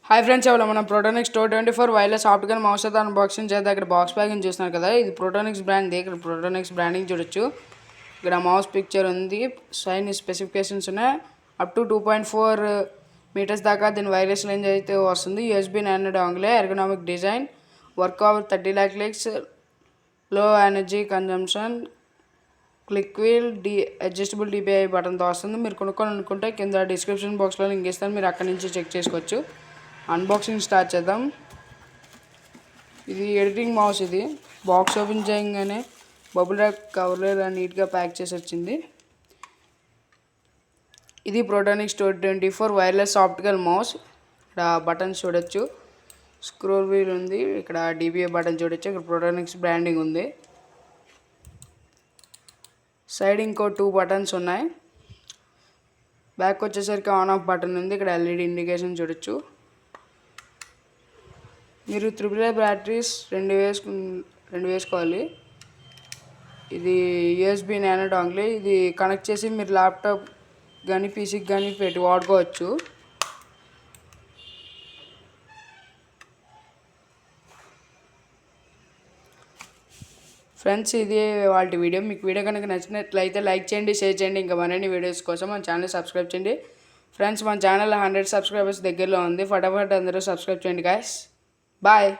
Hi friends, ఎవరు మనం Protonics Toad 24 wireless optical mouse అయితే అన్బాక్సింగ్ చేద్దాం. ఇక్కడ బాక్స్ ప్యాకింగ్ చూస్తున్నారు కదా, ఇది Protonics బ్రాండ్. ఇక్కడ Protonics బ్రాండింగ్ చూడొచ్చు. ఇక్కడ మౌస్ పిక్చర్ ఉంది, సైన్ స్పెసిఫికేషన్స్ ఉన్నాయి. అప్ టు 2.4 మీటర్స్ దాకా దీని వైర్లెస్ రేంజ్ అయితే వస్తుంది. USB nano dongle, ergonomic design, work over 30 lakh clicks, low energy consumption, click wheel, adjustable DPI బటన్తో వస్తుంది. మీరు కొనుక్కోవాలనుకుంటే కింద డిస్క్రిప్షన్ బాక్స్లో లింక్ ఇస్తాను, మీరు అక్కడి నుంచి చెక్ చేసుకోవచ్చు. అన్బాక్సింగ్ స్టార్ట్ చేద్దాం. ఇది ఎడిటింగ్ మౌస్. ఇది బాక్స్ ఓపెన్ చేయగానే బబుల్ ర్యాప్ కవర్లో ఇలా నీట్గా ప్యాక్ చేసి వచ్చింది. ఇది Protonics Toad 24 wireless optical mouse. ఇక్కడ బటన్స్ చూడొచ్చు, స్క్రోల్ వీల్ ఉంది, ఇక్కడ DPI బటన్ చూడొచ్చు, ఇక్కడ Protonics బ్రాండింగ్ ఉంది. సైడ్ ఇంకో 2 బటన్స్ ఉన్నాయి. బ్యాక్ వచ్చేసరికి ఆన్ ఆఫ్ బటన్ ఉంది, ఇక్కడ LED ఇండికేషన్ చూడొచ్చు. మీరు AAA బ్యాటరీస్ రెండు వేసుకోవాలి. ఇది USB నానో డాంగిల్. ఇది కనెక్ట్ చేసి మీరు ల్యాప్టాప్ కానీ పీసీకి కానీ పెట్టి వాడుకోవచ్చు. ఫ్రెండ్స్, ఇది వాళ్ళ వీడియో. మీకు వీడియో కనుక నచ్చినట్లయితే లైక్ చేయండి, షేర్ చేయండి. ఇంకా మరిన్ని వీడియోస్ కోసం మన ఛానల్ సబ్స్క్రైబ్ చేయండి. ఫ్రెండ్స్, మన ఛానల్ 100 సబ్స్క్రైబర్స్ దగ్గరలో ఉంది. ఫటాఫట్ అందరూ సబ్స్క్రైబ్ చేయండి గాయస్. Bye.